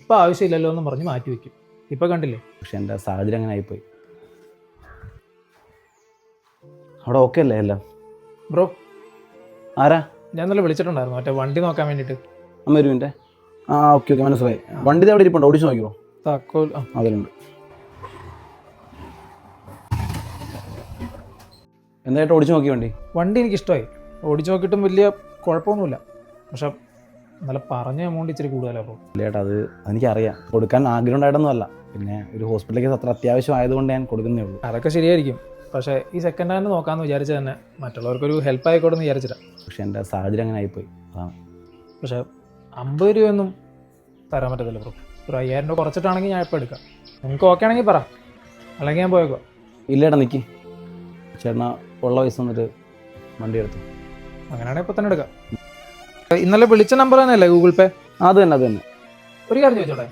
ഇപ്പം ആവശ്യമില്ലല്ലോ എന്ന് പറഞ്ഞ് മാറ്റി വയ്ക്കും. ഇപ്പം കണ്ടില്ലേ? പക്ഷെ എൻ്റെ സാഹചര്യം അങ്ങനെ ആയിപ്പോയി. അവിടെ ഓക്കെ അല്ലേ എല്ലാം? ബ്രോ, ആരാ? ഞാൻ ഇന്നലെ വിളിച്ചിട്ടുണ്ടായിരുന്നു മറ്റേ വണ്ടി നോക്കാൻ വേണ്ടിയിട്ട്. അമ്മ ഒരു മിനിറ്റ്. ഓക്കെ മനസ്സിലായി. വണ്ടി അവിടെ ഇരിപ്പുണ്ടോ? ഓടിച്ച് നോക്കിയോ? താക്കോൽ അതിലുണ്ട്. എന്തായിട്ട് ഓടിച്ച് നോക്കി വണ്ടി എനിക്കിഷ്ടമായി. ഓടിച്ച് നോക്കിയിട്ടും വലിയ കുഴപ്പമൊന്നുമില്ല. പക്ഷെ നല്ല പറഞ്ഞ എമൗണ്ട് ഇച്ചിരി കൂടുതലാണ്. അപ്പോൾ ഇല്ല ചേട്ടാ, അത് എനിക്കറിയാം. കൊടുക്കാൻ ആഗ്രഹം ഉണ്ടായിട്ടൊന്നും അല്ല. പിന്നെ ഒരു ഹോസ്പിറ്റലിലേക്ക് അത്ര അത്യാവശ്യം ആയതുകൊണ്ട് ഞാൻ കൊടുക്കുന്നേ ഉള്ളൂ. അതൊക്കെ ശരിയായിരിക്കും. പക്ഷേ ഈ സെക്കൻഡ് ഹാൻഡ് നോക്കാമെന്ന് വിചാരിച്ചത് തന്നെ മറ്റുള്ളവർക്കൊരു ഹെൽപ്പ് ആയിക്കോട്ടെ എന്ന് വിചാരിച്ചിട്ടാണ്. പക്ഷെ എൻ്റെ സാഹചര്യം അങ്ങനെ ആയിപ്പോയി, അതാണ്. പക്ഷേ 50 രൂപയൊന്നും തരാൻ പറ്റത്തില്ല ബ്രോ. ഒരു 5000 രൂപ കുറച്ചിട്ടാണെങ്കിൽ ഞാൻ ഇപ്പോൾ എടുക്കാം. നിങ്ങൾക്ക് ഓക്കെ ആണെങ്കിൽ പറ, അല്ലെങ്കിൽ ഞാൻ പോയേക്കോ. ഇല്ല ചേട്ടാ, നിൽക്കി. ചേട്ടനാ ഉള്ള പൈസ വന്നിട്ട് വണ്ടി എടുത്തു. അങ്ങനെയാണെങ്കിൽ ഇപ്പോൾ തന്നെ എടുക്കാം. ഇന്നലെ വിളിച്ച നമ്പർ തന്നെയല്ലേ ഗൂഗിൾ പേ? അത് തന്നെ. ഒരു കാര്യം ചോദിച്ചോട്ടെ?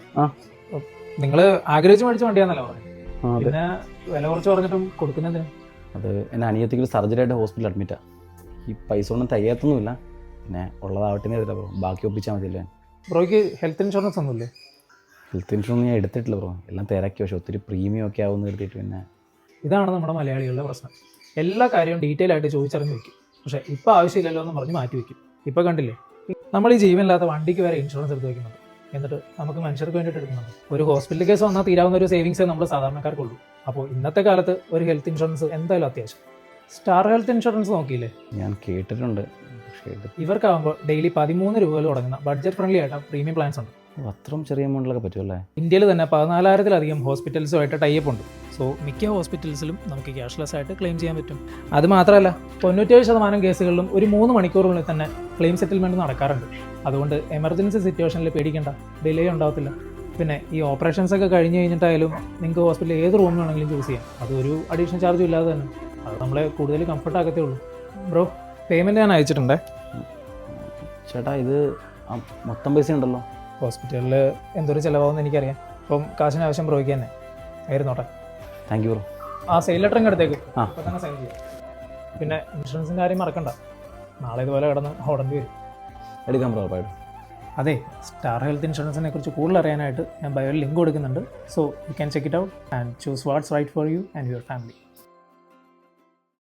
നിങ്ങൾ ആഗ്രഹിച്ച് മേടിച്ച വണ്ടിയാണെന്നല്ലോ പറഞ്ഞു. പിന്നെ വില കുറച്ച് പറഞ്ഞിട്ടും കൊടുക്കുന്നതിന്? അത് എൻ്റെ അനിയത്തിക്ക് സർജറി ആയിട്ട് ഹോസ്പിറ്റലിൽ അഡ്മിറ്റാണ്. ഈ പൈസ ഒന്നും തികയത്തൊന്നുമില്ല. പിന്നെ ഉള്ളതാവട്ടെ ചെയ്തില്ല ബ്രോ, ബാക്കി ഒപ്പിച്ചാൽ മതിയല്ലേ. ബ്രോയ്ക്ക് ഹെൽത്ത് ഇൻഷുറൻസ് ഒന്നുമില്ലേ? ഹെൽത്ത് ഇൻഷുറൻസ് ഞാൻ എടുത്തിട്ടില്ല ബ്രോ, എല്ലാം തിരക്കി. പക്ഷേ ഒത്തിരി പ്രീമിയം ഒക്കെ ആവുമെന്ന് കരുതിയിട്ട് പിന്നെ. ഇതാണ് നമ്മുടെ മലയാളികളുടെ പ്രശ്നം. എല്ലാ കാര്യവും ഡീറ്റെയിൽ ആയിട്ട് ചോദിച്ചറിഞ്ഞ് വയ്ക്കും. പക്ഷേ ഇപ്പോൾ ആവശ്യമില്ലല്ലോ എന്ന് പറഞ്ഞ് മാറ്റി വയ്ക്കും. ഇപ്പോൾ കണ്ടില്ലേ, നമ്മൾ ഈ ജീവനില്ലാത്ത വണ്ടിക്ക് വരെ ഇൻഷുറൻസ് എടുത്ത് വയ്ക്കുന്നുണ്ട്. എന്നിട്ട് നമുക്ക് മനുഷ്യർക്ക് വേണ്ടിയിട്ട് എടുക്കുന്നുണ്ട്. ഒരു ഹോസ്പിറ്റൽ കേസ് വന്നാൽ തീരാവുന്ന ഒരു സേവിങ്സേ നമ്മൾ സാധാരണക്കാർക്കുള്ളൂ. അപ്പോൾ ഇന്നത്തെ കാലത്ത് ഒരു ഹെൽത്ത് ഇൻഷുറൻസ് എന്തായാലും അത്യാവശ്യം. സ്റ്റാർ ഹെൽത്ത് ഇൻഷുറൻസ് നോക്കിയില്ലേ? ഞാൻ കേട്ടിട്ടുണ്ട്. ഇവർക്കാവുമ്പോൾ ഡെയിലി 13 രൂപ തുടങ്ങുന്ന ബഡ്ജറ്റ് ഫ്രണ്ട്ലി ആയിട്ട് പ്രീമിയം പ്ലാൻസ് ഉണ്ട്. അത്രയും ചെറിയ എമൗണ്ടിലൊക്കെ പറ്റുമല്ലേ? ഇന്ത്യയിൽ തന്നെ 14,000-ലധികം ഹോസ്പിറ്റൽസുമായിട്ട് ടൈപ്പ് ഉണ്ട്. സോ മിക്ക ഹോസ്പിറ്റൽസിലും നമുക്ക് ക്യാഷ്ലെസ് ആയിട്ട് ക്ലെയിം ചെയ്യാൻ പറ്റും. അത് മാത്രമല്ല 97% കേസുകളിലും ഒരു 3 മണിക്കൂറിനുള്ളിൽ തന്നെ ക്ലെയിം സെറ്റിൽമെൻറ്റ് നടക്കാറുണ്ട്. അതുകൊണ്ട് എമർജൻസി സിറ്റുവേഷനിൽ പേടിക്കേണ്ട, ഡിലേ ഉണ്ടാകത്തില്ല. പിന്നെ ഈ ഓപ്പറേഷൻസ് ഒക്കെ കഴിഞ്ഞ് കഴിഞ്ഞിട്ടായാലും നിങ്ങൾക്ക് ഹോസ്പിറ്റലിൽ ഏത് റൂം വേണമെങ്കിലും ചൂസ് ചെയ്യാം. അതൊരു അഡീഷണൽ ചാർജും ഇല്ലാതെ തന്നെ. അത് നമ്മളെ കൂടുതൽ കംഫർട്ട് ആക്കത്തേ ഉള്ളൂ. ബ്രോ, പേയ്മെൻറ്റ് ഞാൻ അയച്ചിട്ടുണ്ടേ. ചേട്ടാ, ഇത് മൊത്തം പൈസ ഉണ്ടല്ലോ. ഹോസ്പിറ്റലിൽ എന്തൊരു ചിലവാകുമെന്ന് എനിക്കറിയാം. അപ്പം കാശിന് ആവശ്യം ബ്രോയ്ക്ക് തന്നെ ആയിരുന്നോട്ടെ. Thank you bro. ആ സെയിൽ ലെറ്റർ ഇങ്ങ് എടുത്തേക്ക്, അപ്പോൾ തന്നെ സൈൻ ചെയ്യാം. പിന്നെ ഇൻഷുറൻസിൻ്റെ കാര്യം മറക്കണ്ട, നാളെ ഇതുപോലെ കിടന്ന് ഓടേണ്ടി വരും. എടുക്കാം ബ്രോ, ഉറപ്പായിട്ടും. അതെ, സ്റ്റാർ ഹെൽത്ത് ഇൻഷുറൻസിനെ കുറിച്ച് കൂടുതൽ അറിയാനായിട്ട് ഞാൻ ബയോയിൽ ലിങ്ക് കൊടുക്കുന്നുണ്ട്. So you can check it out and choose what's right for you and your family.